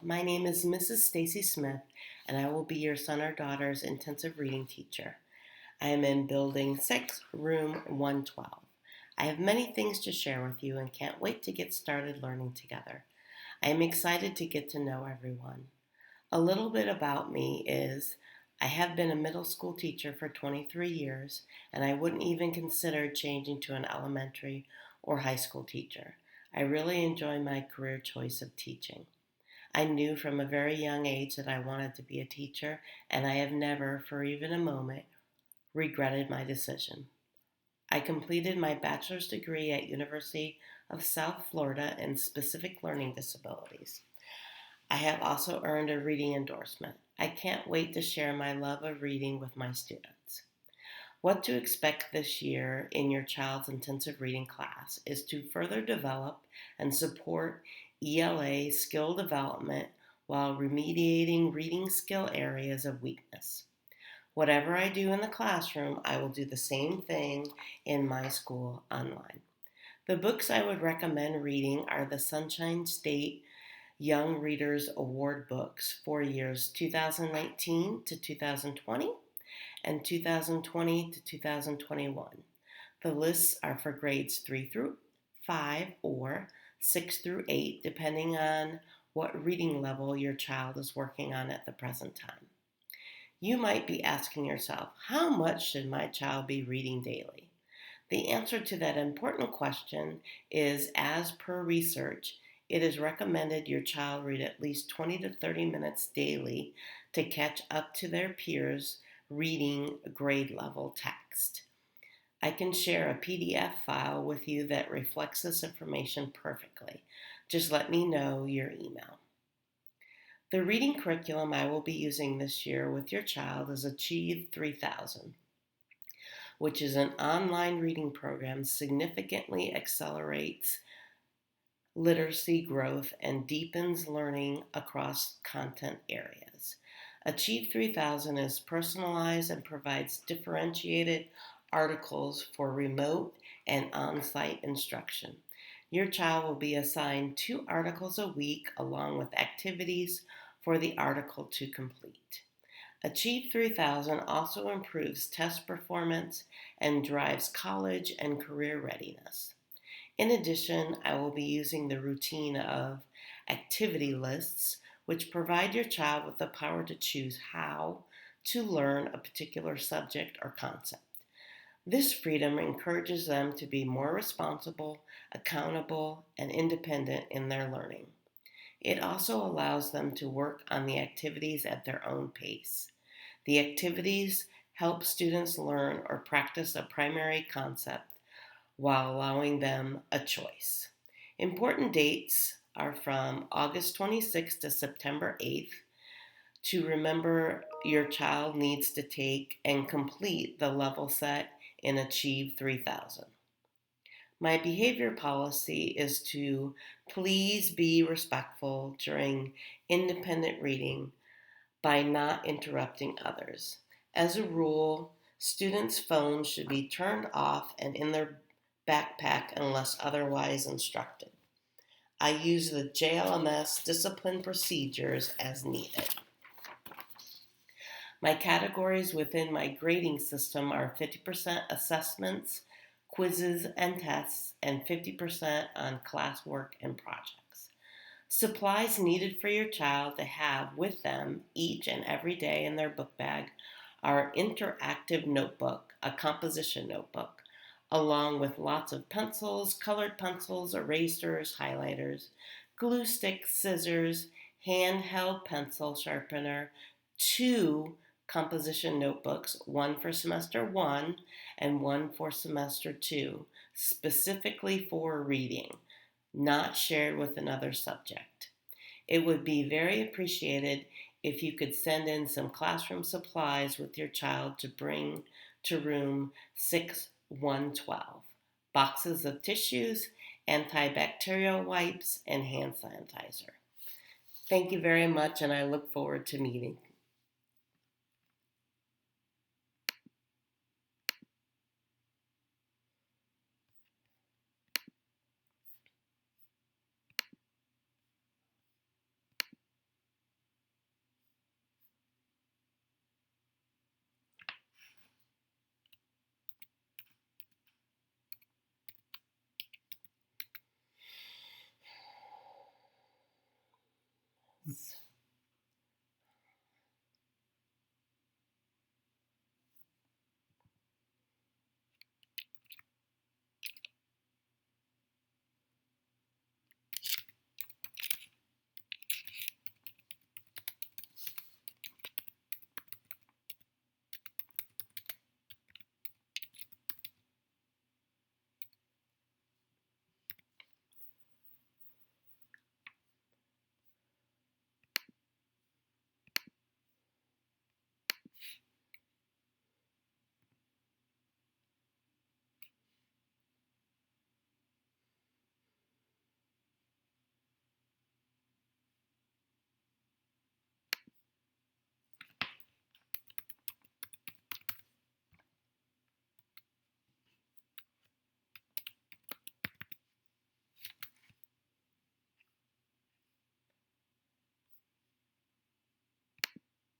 my name is Mrs. Stacy Smith, and I will be your son or daughter's intensive reading teacher. I am in Building 6, Room 112. I have many things to share with you and can't wait to get started learning together. I am excited to get to know everyone. A little bit about me is I have been a middle school teacher for 23 years, and I wouldn't even consider changing to an elementary or high school teacher. I really enjoy my career choice of teaching. I knew from a very young age that I wanted to be a teacher, and I have never, for even a moment, regretted my decision. I completed my bachelor's degree at University of South Florida in specific learning disabilities. I have also earned a reading endorsement. I can't wait to share my love of reading with my students. What to expect this year in your child's intensive reading class is to further develop and support ELA skill development while remediating reading skill areas of weakness. Whatever I do in the classroom, I will do the same thing in my school online. The books I would recommend reading are the Sunshine State Young Readers Award books for years 2019 to 2020 and 2020 to 2021. The lists are for grades 3 through 5 or 6 through 8, depending on what reading level your child is working on at the present time. You might be asking yourself, how much should my child be reading daily? The answer to that important question is, as per research, it is recommended your child read at least 20 to 30 minutes daily to catch up to their peers reading grade level text. I can share a PDF file with you that reflects this information perfectly. Just let me know your email. The reading curriculum I will be using this year with your child is Achieve 3000, which is an online reading program significantly accelerates literacy growth and deepens learning across content areas. Achieve 3000 is personalized and provides differentiated articles for remote and on-site instruction. Your child will be assigned 2 articles a week along with activities for the article to complete. Achieve 3000 also improves test performance and drives college and career readiness. In addition, I will be using the routine of activity lists, which provide your child with the power to choose how to learn a particular subject or concept. This freedom encourages them to be more responsible, accountable, and independent in their learning. It also allows them to work on the activities at their own pace. The activities help students learn or practice a primary concept while allowing them a choice. Important dates are from August 26th to September 8th to remember your child needs to take and complete the level set in Achieve 3000. My behavior policy is to please be respectful during independent reading by not interrupting others. As a rule, students' phones should be turned off and in their backpack unless otherwise instructed. I use the JLMS discipline procedures as needed. My categories within my grading system are 50% assessments, quizzes, and tests, and 50% on classwork and projects. Supplies needed for your child to have with them each and every day in their book bag are interactive notebook, a composition notebook, along with lots of pencils, colored pencils, erasers, highlighters, glue sticks, scissors, handheld pencil sharpener, 2 composition notebooks, one for semester 1 and one for semester 2, specifically for reading, not shared with another subject. It would be very appreciated if you could send in some classroom supplies with your child to bring to room 6112. Boxes of tissues, antibacterial wipes, and hand sanitizer. Thank you very much, and I look forward to meeting. Yes.